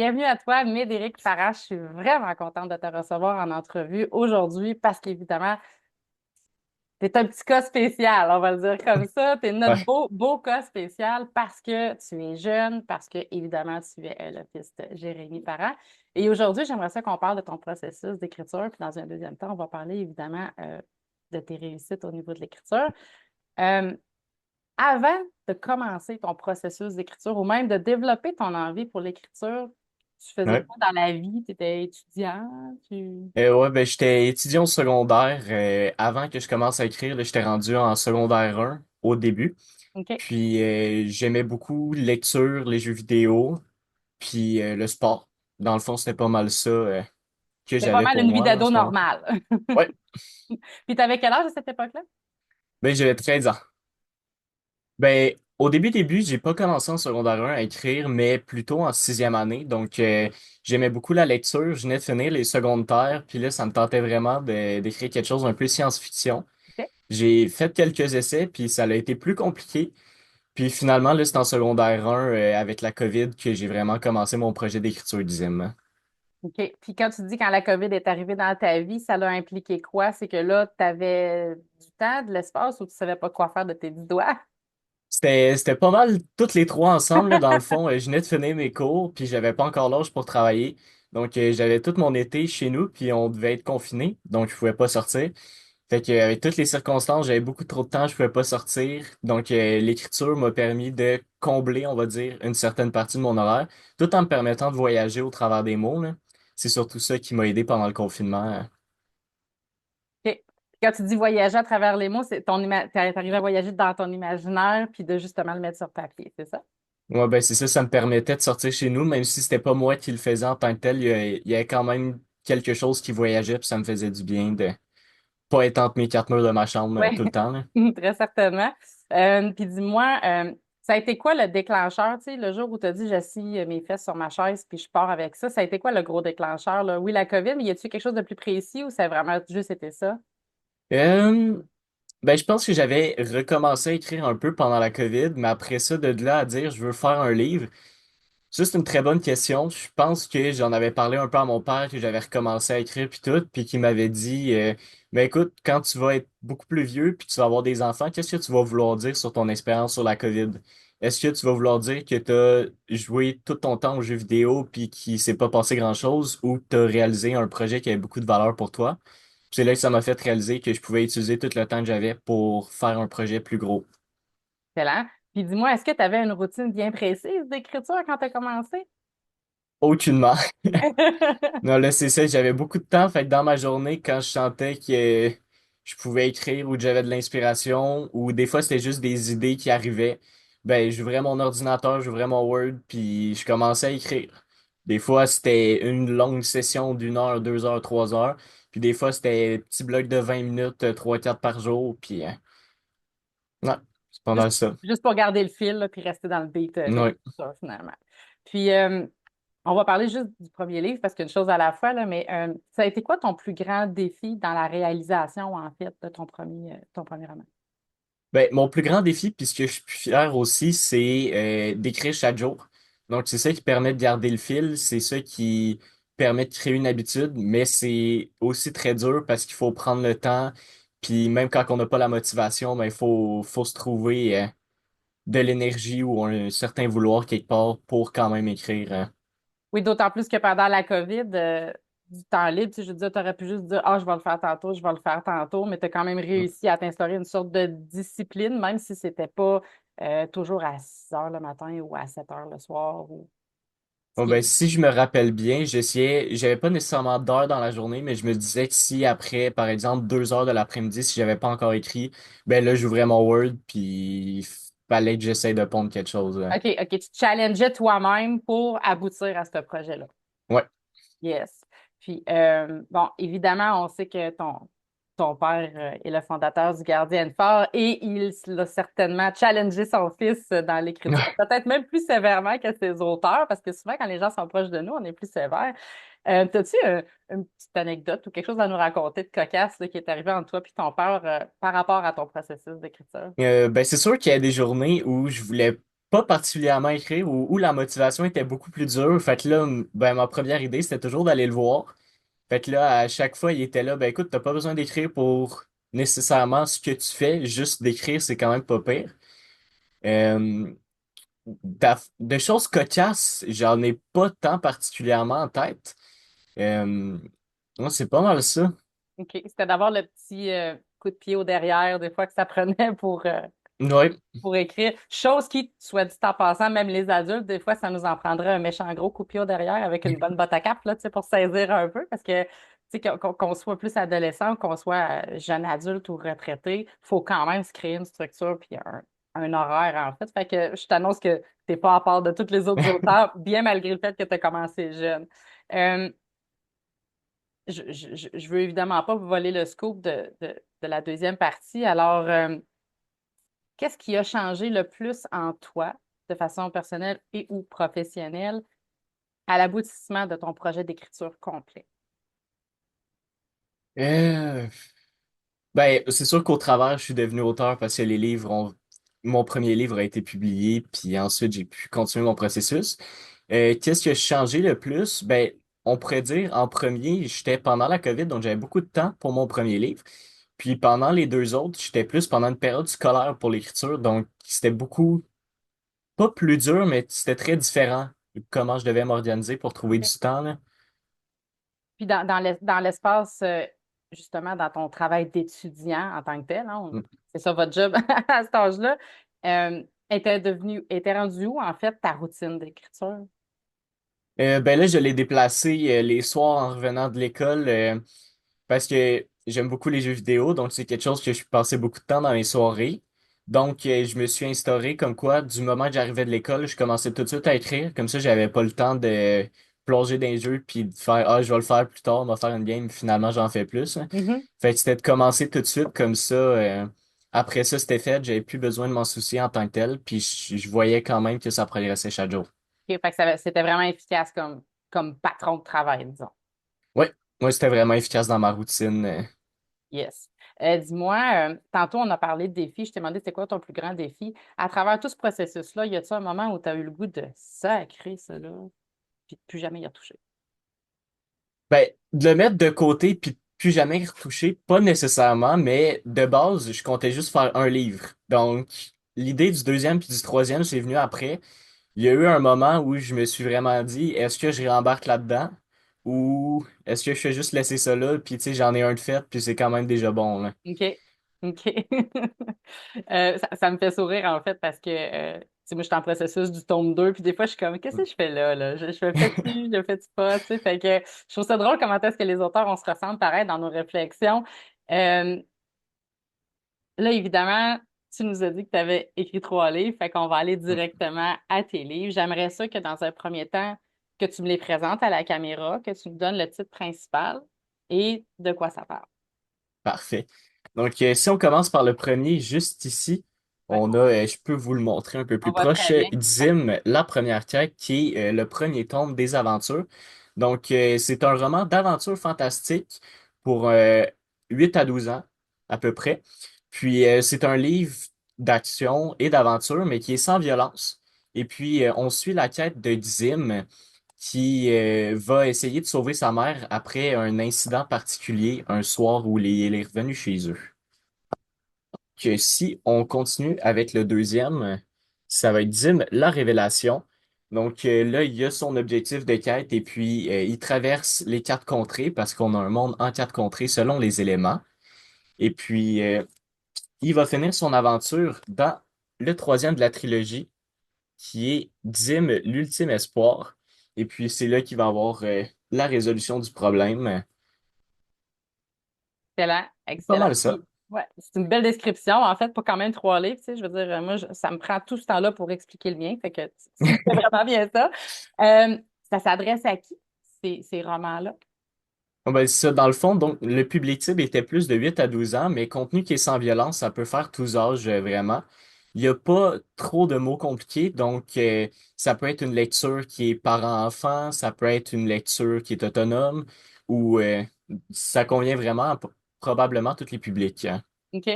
Bienvenue à toi, Médéric Farah. Je suis vraiment contente de te recevoir en entrevue aujourd'hui parce qu'évidemment, tu es un petit cas spécial, on va le dire comme ça. Tu es notre Ouais, beau cas spécial parce que tu es jeune, parce que, évidemment, tu es le fils de Jérémy Farah. Et aujourd'hui, j'aimerais ça qu'on parle de ton processus d'écriture. Puis dans un deuxième temps, on va parler évidemment de tes réussites au niveau de l'écriture. Euh, Avant de commencer ton processus d'écriture ou même de développer ton envie pour l'écriture, tu faisais ouais. quoi dans la vie? Tu étais étudiant? Tu... Ouais, ben j'étais étudiant au secondaire. Avant que je commence à écrire, là, j'étais rendu en secondaire 1 au début. OK. Puis j'aimais beaucoup lecture, les jeux vidéo, puis le sport. Dans le fond, c'était pas mal ça que C'était pas j'avais mal pour une vie moi là, en d'ado ce moment. normale. Ouais, Puis tu avais quel âge à cette époque-là? ben j'avais 13 ans. Ben au début, j'ai pas commencé en secondaire 1 à écrire, mais plutôt en sixième année. Donc j'aimais beaucoup la lecture. Je venais de finir les secondaires, puis là, ça me tentait vraiment d'écrire quelque chose un peu science-fiction. OK. J'ai fait quelques essais, puis ça a été plus compliqué. Puis finalement, là, c'est en secondaire 1, avec la COVID, que j'ai vraiment commencé mon projet d'écriture d'ISIM. OK. Puis quand tu dis quand la COVID est arrivée dans ta vie, ça l'a impliqué quoi? C'est que là, tu avais du temps, de l'espace ou tu savais pas quoi faire de tes 10 doigts? C'était pas mal toutes les trois ensemble, là, dans le fond. Je venais de finir mes cours, puis j'avais pas encore l'âge pour travailler. Donc, j'avais tout mon été chez nous, puis on devait être confinés, donc je pouvais pas sortir. Fait que, avec toutes les circonstances, j'avais beaucoup trop de temps, je pouvais pas sortir. Donc, l'écriture m'a permis de combler, on va dire, une certaine partie de mon horaire, tout en me permettant de voyager au travers des mots, là. C'est surtout ça qui m'a aidé pendant le confinement. OK. Quand tu dis voyager à travers les mots, c'est t'es arrivé à voyager dans ton imaginaire puis de justement le mettre sur papier, c'est ça? Ouais, ben c'est ça, ça me permettait de sortir chez nous, même si c'était pas moi qui le faisais en tant que tel, il y avait quand même quelque chose qui voyageait, puis ça me faisait du bien de pas être entre mes quatre murs de ma chambre Oui, tout le temps, là. très certainement. Puis dis-moi, ça a été quoi le déclencheur, tu sais, le jour où tu as dit j'assis mes fesses sur ma chaise puis je pars avec ça, ça a été quoi le gros déclencheur, là? Oui, la COVID, mais y a-t-il quelque chose de plus précis ou ça a vraiment juste été ça? Euh, ben je pense que j'avais recommencé à écrire un peu pendant la COVID, mais après ça, de là à dire je veux faire un livre, ça c'est une très bonne question. Je pense que j'en avais parlé un peu à mon père, que j'avais recommencé à écrire puis tout, puis qu'il m'avait dit ben écoute, quand tu vas être beaucoup plus vieux puis tu vas avoir des enfants, qu'est-ce que tu vas vouloir dire sur ton expérience sur la COVID? Est-ce que tu vas vouloir dire que tu as joué tout ton temps aux jeux vidéo puis qu'il s'est pas passé grand-chose ou que tu as réalisé un projet qui avait beaucoup de valeur pour toi? C'est là que ça m'a fait réaliser que je pouvais utiliser tout le temps que j'avais pour faire un projet plus gros. Excellent. Puis dis-moi, est-ce que tu avais une routine bien précise d'écriture quand tu as commencé? Aucunement. Non, là, c'est ça, j'avais beaucoup de temps. Fait que dans ma journée, quand je sentais que je pouvais écrire ou que j'avais de l'inspiration, ou des fois c'était juste des idées qui arrivaient, ben, j'ouvrais mon ordinateur, j'ouvrais mon Word, puis je commençais à écrire. Des fois, c'était une longue session d'une heure, 2 heures, 3 heures. Puis des fois, c'était des petits blocs de 20 minutes, 3, 4 par jour. Puis, ouais, c'est pas Juste, mal ça. juste pour garder le fil, là, puis rester dans le beat de Ouais. l'écriture, finalement. Puis, on va parler juste du premier livre parce qu'une chose à la fois, là, mais ça a été quoi ton plus grand défi dans la réalisation, en fait, de ton premier roman? Ben, mon plus grand défi, puis ce que je suis fier aussi, c'est d'écrire chaque jour. Donc, c'est ça qui permet de garder le fil, c'est ça qui permet de créer une habitude, mais c'est aussi très dur parce qu'il faut prendre le temps, puis même quand on n'a pas la motivation, ben, faut se trouver de l'énergie ou un certain vouloir quelque part pour quand même écrire. Oui, d'autant plus que pendant la COVID, du temps libre, tu sais, je veux dire, tu aurais pu juste dire, ah, je vais le faire tantôt, je vais le faire tantôt, mais tu as quand même réussi à t'instaurer une sorte de discipline, même si c'était pas toujours à 6 heures le matin ou à 7 heures le soir. Ou... ce Bon, qui ben, est- si je me rappelle bien, j'avais pas nécessairement d'heures dans la journée, mais je me disais que si après, par exemple, 2 heures de l'après-midi, si j'avais pas encore écrit, ben là, j'ouvrais mon Word, puis fallait que j'essaie de pondre quelque chose. OK, OK, tu te challengeais toi-même pour aboutir à ce projet-là. Ouais. Yes. Puis, bon, évidemment, on sait que ton père est le fondateur du Gardien Fort et il l'a certainement challengé son fils dans l'écriture, peut-être même plus sévèrement que ses auteurs, parce que souvent, quand les gens sont proches de nous, on est plus sévère. As-tu une petite anecdote ou quelque chose à nous raconter de cocasse là, qui est arrivé entre toi et ton père par rapport à ton processus d'écriture? Ben, c'est sûr qu'il y a des journées où je voulais pas particulièrement écrire ou la motivation était beaucoup plus dure. Fait que là, ben, ma première idée, c'était toujours d'aller le voir. Fait que là, à chaque fois, il était là, ben écoute, t'as pas besoin d'écrire pour nécessairement ce que tu fais, juste d'écrire, c'est quand même pas pire. Euh, de choses cocasses, j'en ai pas tant particulièrement en tête. Euh, Moi, c'est pas mal ça. OK. C'était d'avoir le petit coup de pied au derrière, des fois que ça prenait Ouais. pour écrire. Chose qui, soit dit en passant, même les adultes, des fois, ça nous en prendrait un méchant gros coup de pied au derrière avec une bonne botte à cap, là, tu sais, pour saisir un peu. Parce que, tu sais, qu'on soit plus adolescent, qu'on soit jeune adulte ou retraité, il faut quand même se créer une structure puis un horaire, en fait. Fait que je t'annonce que t'es pas à part de tous les autres auteurs, bien malgré le fait que tu as commencé jeune. Euh, je veux évidemment pas vous voler le scoop de la deuxième partie. Alors, qu'est-ce qui a changé le plus en toi, de façon personnelle et ou professionnelle, à l'aboutissement de ton projet d'écriture complet? Euh, Ben, c'est sûr qu'au travers, je suis devenu auteur parce que mon premier livre a été publié, puis ensuite j'ai pu continuer mon processus. Qu'est-ce qui a changé le plus? Ben, on pourrait dire en premier, j'étais pendant la COVID, donc j'avais beaucoup de temps pour mon premier livre. Puis pendant les deux autres, j'étais plus pendant une période scolaire pour l'écriture, donc c'était beaucoup, pas plus dur, mais c'était très différent de comment je devais m'organiser pour trouver du temps, là. Puis dans l'espace, justement, dans ton travail d'étudiant en tant que tel, hein, c'est ça votre job à cet âge-là, était rendu où, en fait, ta routine d'écriture? Ben là, je l'ai déplacé les soirs en revenant de l'école. Parce que j'aime beaucoup les jeux vidéo, donc c'est quelque chose que je passais beaucoup de temps dans les soirées. Donc, je me suis instauré comme quoi, du moment que j'arrivais de l'école, je commençais tout de suite à écrire. Comme ça, j'avais pas le temps de plonger dans les jeux puis de faire, ah, je vais le faire plus tard, on va faire une game, finalement, j'en fais plus, hein. Mhm. Fait que c'était de commencer tout de suite comme ça. Après ça, c'était fait, j'avais plus besoin de m'en soucier en tant que tel, puis je voyais quand même que ça progressait chaque jour. OK, fait que c'était vraiment efficace comme patron de travail, disons. Oui, moi, c'était vraiment efficace dans ma routine. Yes. Dis-moi, tantôt on a parlé de défis. Je t'ai demandé c'est quoi ton plus grand défi. À travers tout ce processus-là, y a-t-il un moment où tu as eu le goût de sacrer ça là, puis de plus jamais y retoucher? Ben, de le mettre de côté puis de plus jamais y retoucher, pas nécessairement, mais de base, je comptais juste faire un livre. Donc, l'idée du deuxième puis du troisième, c'est venu après. Il y a eu un moment où je me suis vraiment dit, est-ce que je rembarque là-dedans ou est-ce que je fais juste laisser ça là, puis tu sais, j'en ai un de fait, puis c'est quand même déjà bon, là. OK. OK. Ça me fait sourire en fait parce que tu sais, moi, je suis en processus du tome 2, puis des fois, je suis comme, qu'est-ce que je fais là? Je me fais-tu, je le fais-tu pas? Tu sais, fait que je trouve ça drôle comment est-ce que les auteurs, on se ressemble pareil dans nos réflexions. Euh, Là, évidemment, tu nous as dit que tu avais écrit 3 livres, fait qu'on va aller directement à tes livres. J'aimerais ça que dans un premier temps, que tu me les présentes à la caméra, que tu me donnes le titre principal et de quoi ça parle. Parfait. Donc, si on commence par le premier, juste ici, Ouais, je peux vous le montrer un peu on plus va proche, très bien. Dim, la première quête, qui est le premier tome des aventures. Donc, c'est un roman d'aventure fantastique pour 8 à 12 ans, à peu près. Puis, c'est un livre d'action et d'aventure, mais qui est sans violence. Et puis, on suit la quête de Dim, qui va essayer de sauver sa mère après un incident particulier un soir où il est revenu chez eux. Que si on continue avec le deuxième, ça va être Dim, la révélation. Donc là, il y a son objectif de quête et puis il traverse les 4 contrées parce qu'on a un monde en 4 contrées selon les éléments. Et puis il va finir son aventure dans le troisième de la trilogie qui est Dim, l'ultime espoir. Et puis c'est là qu'il va avoir la résolution du problème. Excellent, C'est pas excellent. mal ça. Puis, ouais, c'est une belle description, en fait, pour quand même 3 livres, tu sais, je veux dire, moi, ça me prend tout ce temps-là pour expliquer le mien, fait que tu fais vraiment bien ça. Ça s'adresse à qui, ces romans-là? Bon, ben, c'est ça, dans le fond, donc, le public cible était plus de 8 à 12 ans, mais contenu qui est sans violence, ça peut faire tous âges, vraiment. Il n'y a pas trop de mots compliqués, donc ça peut être une lecture qui est parent-enfant, ça peut être une lecture qui est autonome, ou ça convient vraiment à probablement tous les publics, hein. OK.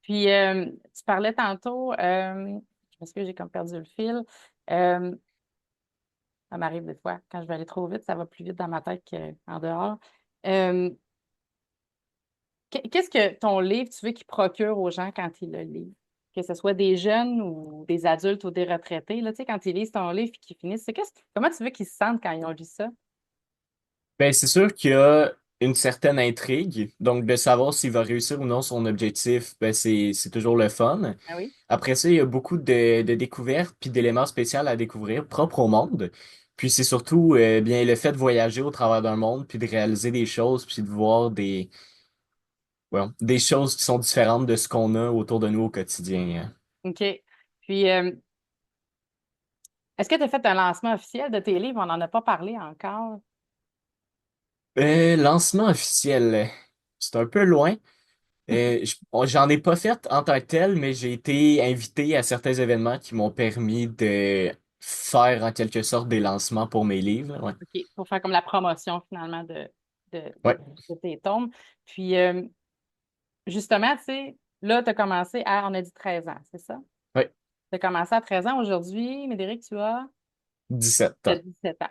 Puis, tu parlais tantôt, parce que j'ai comme perdu le fil. Euh, Ça m'arrive des fois. Quand je vais aller trop vite, ça va plus vite dans ma tête qu'en dehors. Euh, Qu'est-ce que ton livre, tu veux qu'il procure aux gens quand ils le lisent? Que ce soit des jeunes ou des adultes ou des retraités, là, tu sais, quand ils lisent ton livre et qu'ils finissent, comment tu veux qu'ils se sentent quand ils ont lu ça? Ben, c'est sûr qu'il y a une certaine intrigue, donc de savoir s'il va réussir ou non son objectif, ben c'est toujours le fun. Ah oui? Après ça, il y a beaucoup de découvertes puis d'éléments spéciaux à découvrir, propres au monde. Puis c'est surtout bien le fait de voyager au travers d'un monde, puis de réaliser des choses, puis de voir des choses qui sont différentes de ce qu'on a autour de nous au quotidien. OK. Puis, est-ce que tu as fait un lancement officiel de tes livres? On n'en a pas parlé encore. Lancement officiel, c'est un peu loin. J'en ai pas fait en tant que tel, mais j'ai été invité à certains événements qui m'ont permis de faire en quelque sorte des lancements pour mes livres. Ouais. OK. Pour faire comme la promotion finalement de, de, Ouais. de tes tomes. Puis, justement, tu sais, là, tu as commencé on a dit 13 ans, c'est ça? Ouais. Tu as commencé à 13 ans aujourd'hui. Médéric, tu as 17 t'as ans. 17 ans.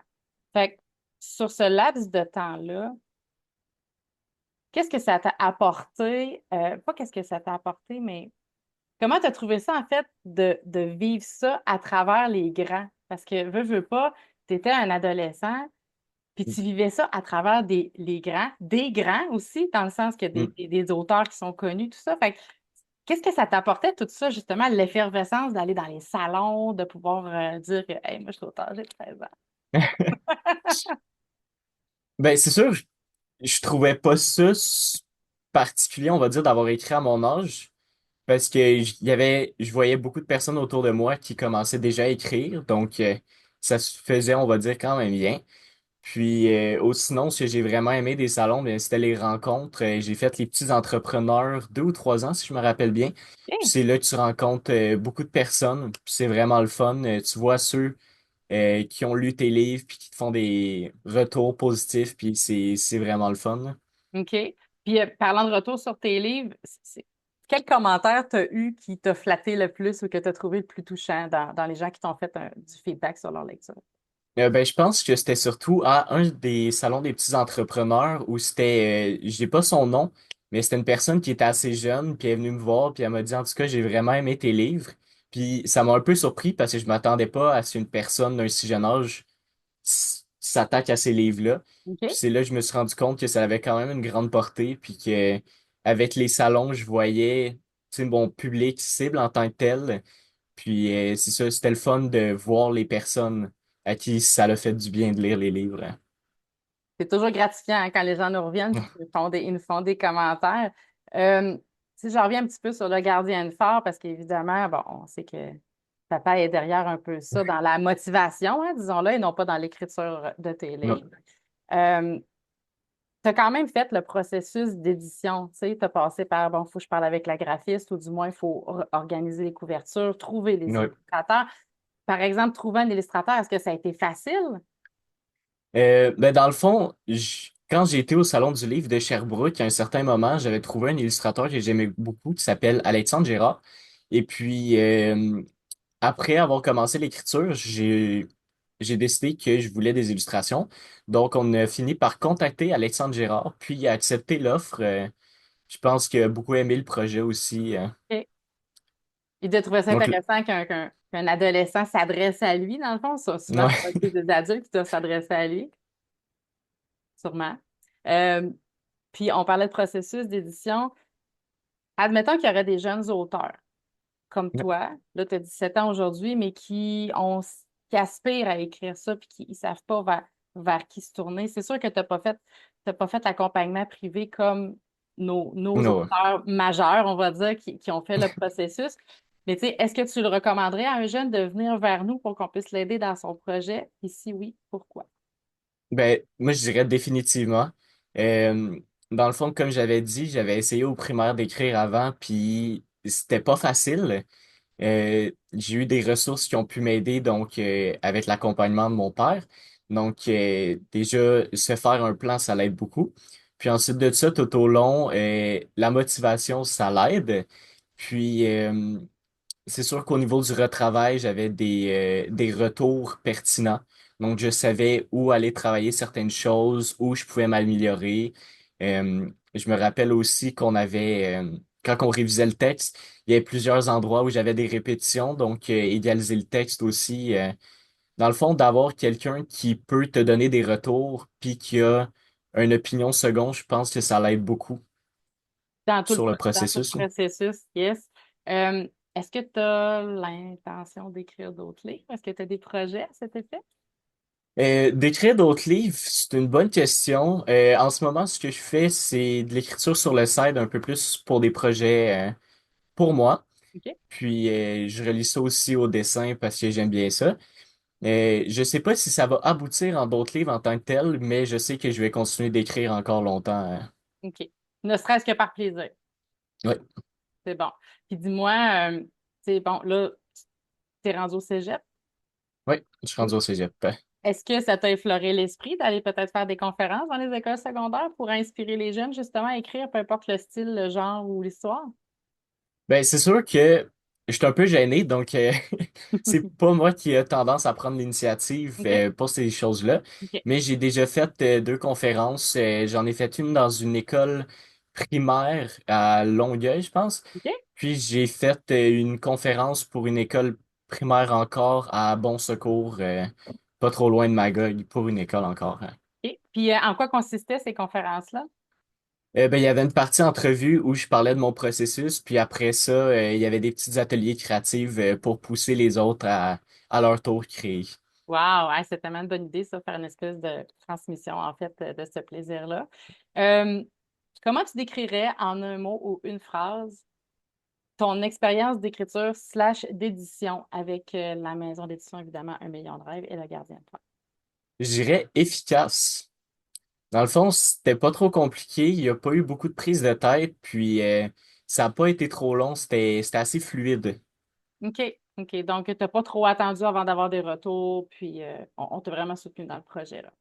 Fait que sur ce laps de temps-là, qu'est-ce que ça t'a apporté? Pas qu'est-ce que ça t'a apporté, mais comment tu as trouvé ça, en fait, de vivre ça à travers les grands? Parce que, veux pas, tu étais un adolescent, puis tu vivais ça à travers les grands, des grands aussi, dans le sens que Mm. des auteurs qui sont connus, tout ça. Fait que, qu'est-ce que ça t'apportait, tout ça, justement, l'effervescence d'aller dans les salons, de pouvoir dire que, hey, moi, je suis auteur, j'ai 13 ans. Ben, c'est sûr, je trouvais pas ça particulier, on va dire, d'avoir écrit à mon âge, parce que je voyais beaucoup de personnes autour de moi qui commençaient déjà à écrire, donc ça se faisait, on va dire, quand même bien. Puis sinon, ce que j'ai vraiment aimé des salons, bien, c'était les rencontres. J'ai fait les petits entrepreneurs 2 ou 3 ans, si je me rappelle bien. Puis OK. c'est là que tu rencontres beaucoup de personnes. Puis c'est vraiment le fun. Tu vois ceux qui ont lu tes livres puis qui te font des retours positifs. Puis c'est vraiment le fun, là. OK. Puis, parlant de retour sur tes livres, quel commentaire t'as eu qui t'a flatté le plus ou que t'as trouvé le plus touchant dans les gens qui t'ont fait du feedback sur leur lecture? Ben, je pense que c'était surtout à un des salons des petits entrepreneurs où c'était, j'ai pas son nom, mais c'était une personne qui était assez jeune, puis elle est venue me voir, puis elle m'a dit, en tout cas, j'ai vraiment aimé tes livres. Puis ça m'a un peu surpris parce que je m'attendais pas à ce qu'une personne d'un si jeune âge s'attaque à ces livres-là. Puis OK. c'est là que je me suis rendu compte que ça avait quand même une grande portée, puis que avec les salons, je voyais, tu sais, mon public cible en tant que tel. Puis c'est ça, c'était le fun de voir les personnes à qui ça l'a fait du bien de lire les livres, hein. C'est toujours gratifiant hein, quand les gens nous reviennent et ils nous font des commentaires. Si je reviens un petit peu sur le gardien de phare, parce qu'évidemment, bon, on sait que papa est derrière un peu ça dans la motivation, hein, disons-le, et non pas dans l'écriture de tes Ouais. livres. Euh, Tu as quand même fait le processus d'édition. Tu sais, tu as passé par, bon, il faut que je parle avec la graphiste ou du moins, il faut organiser les couvertures, trouver les Ouais. illustrateurs. Par exemple, trouver un illustrateur, est-ce que ça a été facile? Ben dans le fond, quand j'ai été au Salon du Livre de Sherbrooke, à un certain moment, j'avais trouvé un illustrateur que j'aimais beaucoup qui s'appelle Alexandre Gérard. Et puis, après avoir commencé l'écriture, j'ai décidé que je voulais des illustrations. Donc, on a fini par contacter Alexandre Gérard, puis il a accepté l'offre. Je pense qu'il a beaucoup aimé le projet aussi. OK. Il doit trouver ça Donc, intéressant qu'un adolescent s'adresse à lui, dans le fond. Souvent, ça va ouais. être plus des adultes qui doivent s'adresser à lui, sûrement. Euh, Puis, on parlait de processus d'édition. Admettons qu'il y aurait des jeunes auteurs comme toi, là, tu as 17 ans aujourd'hui, mais qui aspirent à écrire ça puis qui ne savent pas vers qui se tourner. C'est sûr que tu n'as pas fait l'accompagnement privé comme nos Ouais. auteurs majeurs, on va dire, qui ont fait le processus. Mais tu sais, est-ce que tu le recommanderais à un jeune de venir vers nous pour qu'on puisse l'aider dans son projet? Et si oui, pourquoi? Ben, moi, je dirais définitivement. Euh, Dans le fond, comme j'avais dit, j'avais essayé au primaire d'écrire avant, puis c'était pas facile. J'ai eu des ressources qui ont pu m'aider, donc avec l'accompagnement de mon père. Donc, déjà, se faire un plan, ça l'aide beaucoup. Puis ensuite de ça, tout au long, la motivation, ça l'aide. Puis, c'est sûr qu'au niveau du retravail, j'avais des retours pertinents. Donc, je savais où aller travailler certaines choses, où je pouvais m'améliorer. Je me rappelle aussi qu'on avait, quand on révisait le texte, il y avait plusieurs endroits où j'avais des répétitions. Donc, égaliser le texte aussi. Dans le fond, d'avoir quelqu'un qui peut te donner des retours puis qui a une opinion seconde, je pense que ça l'aide beaucoup sur le Dans tout le processus, là. processus, yes. Euh, Est-ce que tu as l'intention d'écrire d'autres livres? Est-ce que tu as des projets à cet effet? D'écrire d'autres livres, c'est une bonne question. En ce moment, ce que je fais, c'est de l'écriture sur le side, un peu plus pour des projets pour moi. OK. Puis je relie ça aussi au dessin parce que j'aime bien ça. Je sais pas si ça va aboutir en d'autres livres en tant que tel, mais je sais que je vais continuer d'écrire encore longtemps. OK. Ne serait-ce que par plaisir. Ouais, C'est bon. Puis dis-moi, c'est bon, là, tu es rendu au cégep. ouais, je suis rendu au cégep. Est-ce que ça t'a effleuré l'esprit d'aller peut-être faire des conférences dans les écoles secondaires pour inspirer les jeunes justement à écrire, peu importe le style, le genre ou l'histoire? Ben, c'est sûr que je suis un peu gêné, donc c'est pas moi qui ai tendance à prendre l'initiative OK. pour ces choses-là. OK. Mais j'ai déjà fait deux conférences. J'en ai fait une dans une école primaire à Longueuil, je pense. OK. Puis j'ai fait une conférence pour une école primaire encore à Bon Secours, pas trop loin de Magog, pour une école encore, hein. OK. Puis en quoi consistaient ces conférences-là? Ben, il y avait une partie entrevue où je parlais de mon processus, puis après ça, il y avait des petits ateliers créatifs pour pousser les autres à leur tour créer. Wow, hey, c'est tellement une bonne idée, ça, faire une espèce de transmission, en fait, de ce plaisir-là. Euh, Comment tu décrirais en un mot ou une phrase ton expérience d'écriture slash d'édition avec la maison d'édition, évidemment, Un million de rêves et Le Gardien de Temps? Je dirais efficace. Dans le fond, c'était pas trop compliqué, il n'y a pas eu beaucoup de prise de tête, puis ça n'a pas été trop long, c'était assez fluide. OK, OK. Donc, tu n'as pas trop attendu avant d'avoir des retours, puis on t'a vraiment soutenu dans le projet, là.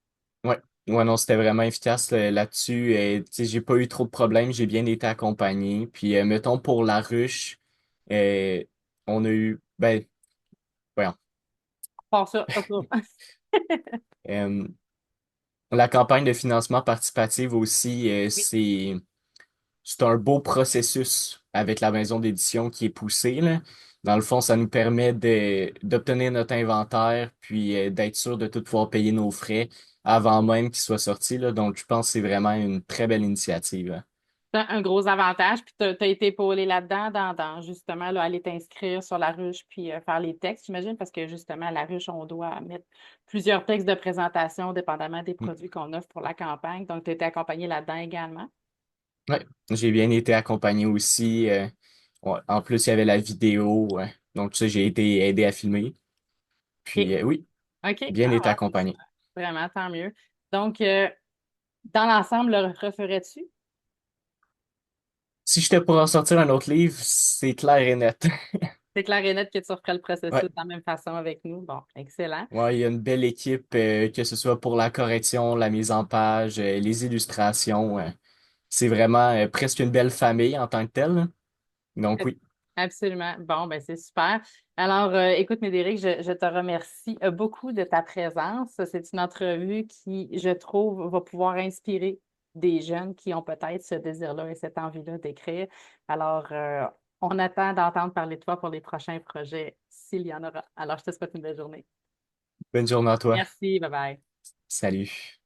Ouais, ouais, non, c'était vraiment efficace là-dessus. Tu sais, j'ai pas eu trop de problèmes, j'ai bien été accompagné. Puis, mettons, pour la ruche, euh, on a eu, ben, voyons. Pas ça, pas ça. Euh, la campagne de financement participatif aussi, Oui. c'est un beau processus avec la maison d'édition qui est poussé, là. Dans le fond, ça nous permet d'obtenir notre inventaire, puis d'être sûr de tout pouvoir payer nos frais avant même qu'il soit sorti, là. Donc, je pense que c'est vraiment une très belle initiative, hein. C'est un gros avantage, puis tu as été épaulé là-dedans, justement là, aller t'inscrire sur la ruche, puis faire les textes, j'imagine, parce que justement, à la ruche, on doit mettre plusieurs textes de présentation, dépendamment des Mm. produits qu'on offre pour la campagne. Donc, tu as été accompagné là-dedans également. Ouais, j'ai bien été accompagné aussi. Ouais. En plus, il y avait la vidéo, ouais. Donc, ça, j'ai été aidé à filmer. OK. Puis, oui, OK. bien Ah, été ouais, c'est accompagné. super. Vraiment, tant mieux. Donc, dans l'ensemble, le referais-tu? Si j'étais pour en sortir un autre livre, c'est clair et net. C'est clair et net que tu referais le processus Ouais. de la même façon avec nous. Bon, excellent. Ouais, il y a une belle équipe, que ce soit pour la correction, la mise en page, les illustrations. C'est vraiment presque une belle famille en tant que telle, là. Donc oui, Absolument. Bon, ben c'est super. Alors, écoute, Médéric, je te remercie beaucoup de ta présence. C'est une entrevue qui, je trouve, va pouvoir inspirer des jeunes qui ont peut-être ce désir-là et cette envie-là d'écrire. Alors, on attend d'entendre parler de toi pour les prochains projets, s'il y en aura. Alors, je te souhaite une belle journée. bonne journée à toi. Merci, bye bye. Salut.